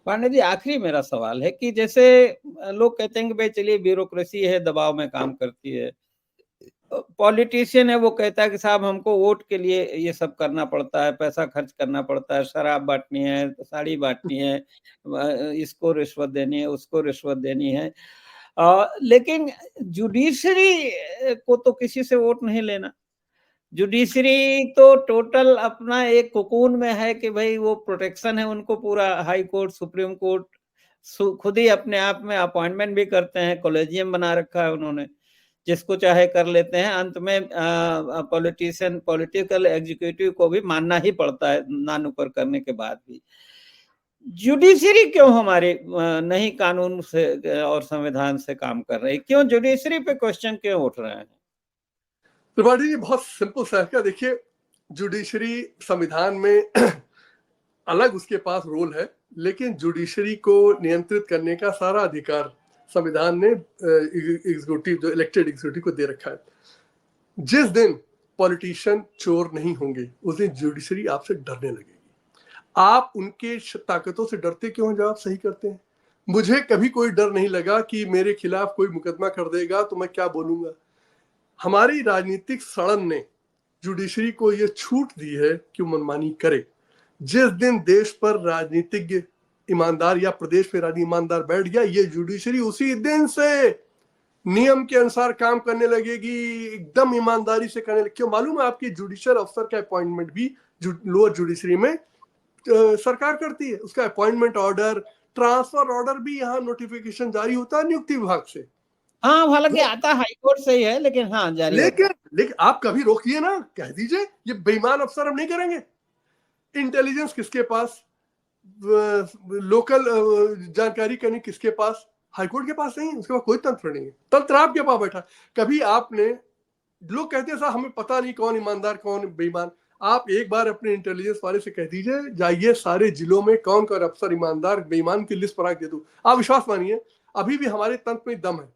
पांडे जी, आखिरी मेरा सवाल है कि जैसे लोग कहते हैं कि भाई चलिए ब्यूरोक्रेसी है, दबाव में काम करती है। पॉलिटिशियन है, वो कहता है कि साहब हमको वोट के लिए ये सब करना पड़ता है, पैसा खर्च करना पड़ता है, शराब बांटनी है, साड़ी बांटनी है, इसको रिश्वत देनी है, उसको रिश्वत देनी है। लेकिन जुडिशरी को तो किसी से वोट नहीं लेना। जुडिशरी तो टोटल अपना एक कोकून में है कि भाई वो प्रोटेक्शन है उनको पूरा। हाई कोर्ट, सुप्रीम कोर्ट खुद ही अपने आप में अपॉइंटमेंट भी करते हैं, कॉलेजियम बना रखा है उन्होंने, जिसको चाहे कर लेते हैं। अंत में पॉलिटिशियन, पॉलिटिकल एग्जीक्यूटिव को भी मानना ही पड़ता है नानुकर करने के बाद भी। जुडिशरी क्यों हमारे नहीं कानून से और संविधान से काम कर रही, क्यों जुडिशरी पे क्वेश्चन क्यों उठ रहे हैं? त्रिपाठी जी, बहुत सिंपल सा है। देखिए, जुडिशरी संविधान में अलग उसके पास रोल है, लेकिन जुडिशरी को नियंत्रित करने का सारा अधिकार संविधान ने एग्जीक्यूटिव, जो इलेक्टेड एग्जीक्यूटिव को दे रखा है। जिस दिन पॉलिटिशियन चोर नहीं होंगे उस दिन जुडिशरी आपसे डरने लगेगी। आप उनके ताकतों से डरते क्यों हैं जब आप सही करते हैं? मुझे कभी कोई डर नहीं लगा कि मेरे खिलाफ कोई मुकदमा कर देगा तो मैं क्या बोलूंगा। हमारी राजनीतिक सड़न ने जुडिशरी को यह छूट दी है कि मनमानी करे। जिस दिन देश पर राजनीतिज्ञ ईमानदार या प्रदेश में राजनीतिक ईमानदार बैठ गया, ये जुडिशरी उसी दिन से नियम के अनुसार काम करने लगेगी, एकदम ईमानदारी से करने लगेगी। क्यों मालूम है? आपकी जुडिशियल अफसर का अपॉइंटमेंट भी लोअर जुडिशरी में सरकार करती है। उसका अपॉइंटमेंट ऑर्डर, ट्रांसफर ऑर्डर भी यहाँ नोटिफिकेशन जारी होता है नियुक्ति विभाग से। हाँ, हालांकि आता हाई कोर्ट से ही है, लेकिन हाँ जारी होता है। लेकिन आप कभी रोकिए ना, कह दीजिए ये बेईमान अफसर हम नहीं करेंगे। इंटेलिजेंस किसके पास? लोकल जानकारी करनी किसके पास? हाईकोर्ट के पास नहीं है, उसके पास कोई तंत्र नहीं है। तंत्र आपके पास बैठा। कभी आपने, लोग कहते हैं साहब हमें पता नहीं कौन ईमानदार कौन बेईमान। आप एक बार अपने इंटेलिजेंस वाले से कह दीजिए, जाइए सारे जिलों में कौन कौन अफसर ईमानदार बेईमान की लिस्ट बना के दे दो। आप विश्वास मानिए, अभी भी हमारे तंत्र में दम है।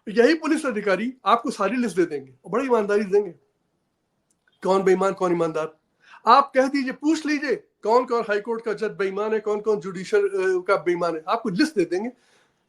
यही पुलिस अधिकारी आपको सारी लिस्ट दे देंगे और बड़ी ईमानदारी देंगे, कौन बेईमान कौन ईमानदार। आप कह दीजिए, पूछ लीजिए कौन कौन हाईकोर्ट का जज बेईमान है, कौन कौन जुडिशियल का बेईमान है, आपको लिस्ट दे देंगे।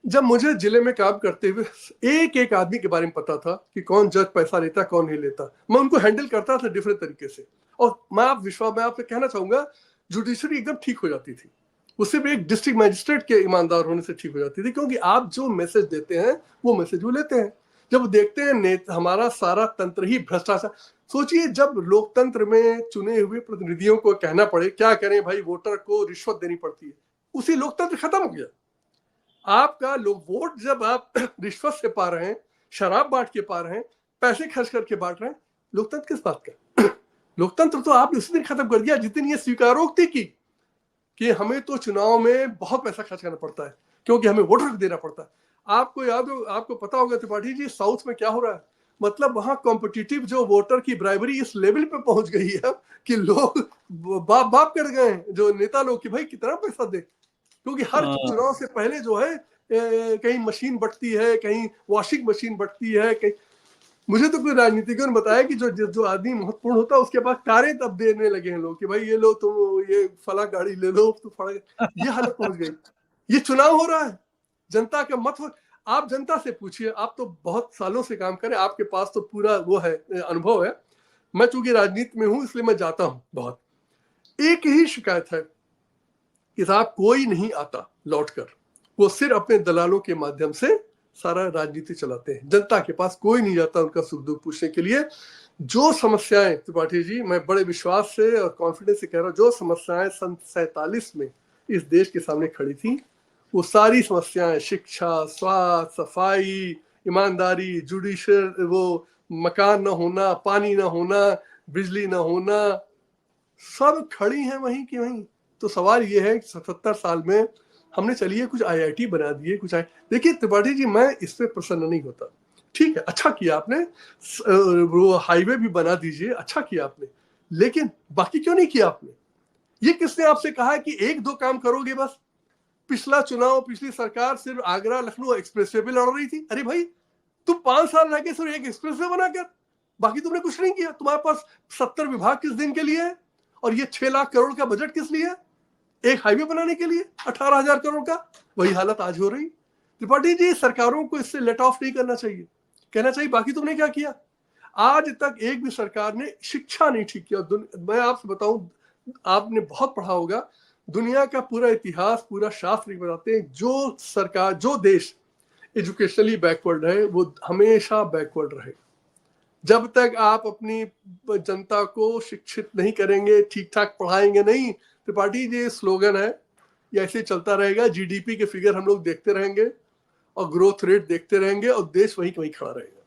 जब मुझे जिले में काम करते हुए एक एक आदमी के बारे में पता था कि कौन जज पैसा लेता कौन नहीं लेता, मैं उनको हैंडल करता था डिफरेंट तरीके से। और मैं आपसे कहना चाहूंगा, जुडिशरी एकदम ठीक हो जाती थी। वो सिर्फ एक डिस्ट्रिक्ट मजिस्ट्रेट के ईमानदार होने से ठीक हो जाती थी, क्योंकि आप जो मैसेज देते हैं वो मैसेज वो लेते हैं। जब देखते हैं हमारा सारा तंत्र ही भ्रष्टाचार। सोचिए, जब लोकतंत्र में चुने हुए प्रतिनिधियों को कहना पड़े क्या करें भाई, वोटर को रिश्वत देनी पड़ती है, उसी लोकतंत्र खत्म हो गया। आपका लोग वोट जब आप रिश्वत से पा रहे हैं, शराब बांट के पा रहे हैं, पैसे खर्च करके बांट रहे हैं, लोकतंत्र किस बात का? लोकतंत्र तो आपने उसी दिन खत्म कर दिया जिस दिन ये स्वीकारोक्ति की कि हमें तो चुनाव में बहुत पैसा खर्च करना पड़ता है क्योंकि हमें वोटर को देना पड़ता है। आपको याद हो, आपको पता होगा त्रिपाठी जी, साउथ में क्या हो रहा है। मतलब वहां कॉम्पिटिटिव जो वोटर की ब्राइबरी इस लेवल पे पहुंच गई है कि लोग बाप बाप कर गए हैं, जो नेता लोग, कि भाई कितना पैसा दे। क्योंकि हर चुनाव से पहले जो है कहीं मशीन बटती है, कहीं वॉशिंग मशीन बटती है, कहीं। मुझे तो कोई राजनीतिज्ञों ने बताया कि जो आदमी महत्वपूर्ण होता है उसके पास कारें तब देने लगे हैं लोग कि भाई ये लो, तुम ये फला गाड़ी ले लो, तो फला। ये हालत पहुंच गई। ये चुनाव हो रहा है, जनता का मत हो। आप जनता से पूछिए, आप तो बहुत सालों से काम करें, आपके पास तो पूरा वो है, अनुभव है। मैं चूंकि राजनीति में हूं इसलिए मैं जाता हूं बहुत। एक ही शिकायत है कि साहब कोई नहीं आता लौटकर, वो सिर्फ अपने दलालों के माध्यम से सारा राजनीति चलाते हैं। जनता के पास कोई नहीं जाता उनका सुख दुख पूछने के लिए। जो समस्याएं, त्रिपाठी जी, मैं बड़े विश्वास से और कॉन्फिडेंस से कह रहा हूं, जो समस्याएं सन 47 में इस देश के सामने खड़ी थी, वो सारी समस्याएं, शिक्षा, स्वास्थ्य, सफाई, ईमानदारी, जुडिशियल, वो मकान न होना, पानी न होना, बिजली न होना, सब खड़ी हैं वहीं की वहीं। तो सवाल ये है कि 77 साल में हमने, चलिए कुछ आईआईटी बना दिए, कुछ देखिए त्रिपाठी जी, मैं इस पे प्रसन्न नहीं होता। ठीक है, अच्छा किया आपने, वो हाईवे भी बना दीजिए, अच्छा किया आपने, लेकिन बाकी क्यों नहीं किया आपने? ये किसने आपसे कहा है कि एक दो काम करोगे बस? पिछला चुनाव, पिछली सरकार सिर्फ आगरा लखनऊ एक्सप्रेसवे पे लड़ रही थी। अरे भाई, तुम 5 साल रह के सिर्फ एक एक्सप्रेसवे बनाकर, बाकी तुमने कुछ नहीं किया। तुम्हारे पास 70 विभाग किस दिन के लिए है? और ये 6 लाख करोड़ का बजट किस लिए है? एक हाईवे बनाने के लिए 18,000 करोड़ का, वही हालत आज हो रही। त्रिपाठी जी, सरकारों को इससे लेट ऑफ नहीं करना चाहिए, कहना चाहिए बाकी तुमने क्या किया। आज तक एक भी सरकार ने शिक्षा नहीं ठीक किया। मैं आपसे बताऊं, आपने बहुत पढ़ा होगा, दुनिया का पूरा इतिहास, पूरा शास्त्र बताते हैं, जो सरकार, जो देश एजुकेशनली बैकवर्ड है वो हमेशा बैकवर्ड रहे। जब तक आप अपनी जनता को शिक्षित नहीं करेंगे, ठीक ठाक पढ़ाएंगे नहीं, त्रिपाठी जी स्लोगन है, ये ऐसे चलता रहेगा। जीडीपी के फिगर हम लोग देखते रहेंगे और ग्रोथ रेट देखते रहेंगे और देश वहीं कहीं खड़ा रहेगा।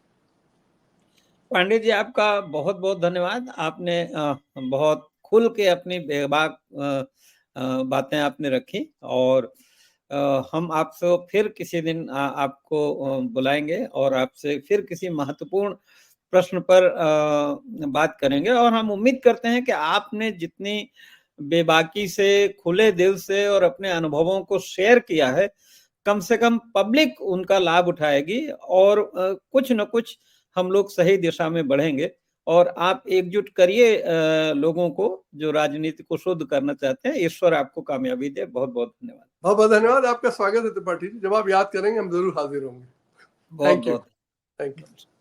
पांडे जी, आपका बहुत बहुत धन्यवाद। आपने बहुत खुल के अपनी बेबाक बातें आपने रखी, और हम आपसे फिर किसी दिन आपको बुलाएंगे और आपसे फिर किसी महत्वपूर्ण प्रश्न पर बात करेंगे। और हम उम्मीद करते हैं कि आपने जितनी बेबाकी से, खुले दिल से और अपने अनुभवों को शेयर किया है, कम से कम पब्लिक उनका लाभ उठाएगी, और कुछ न कुछ हम लोग सही दिशा में बढ़ेंगे। और आप एकजुट करिए लोगों को जो राजनीति को शुद्ध करना चाहते हैं। ईश्वर आपको कामयाबी दे। बहुत बहुत धन्यवाद। बहुत बहुत धन्यवाद। आपका स्वागत है त्रिपाठी जी, जब आप याद करेंगे हम जरूर हाजिर होंगे। बहुत थैंक यू। बहुत थैंक यू।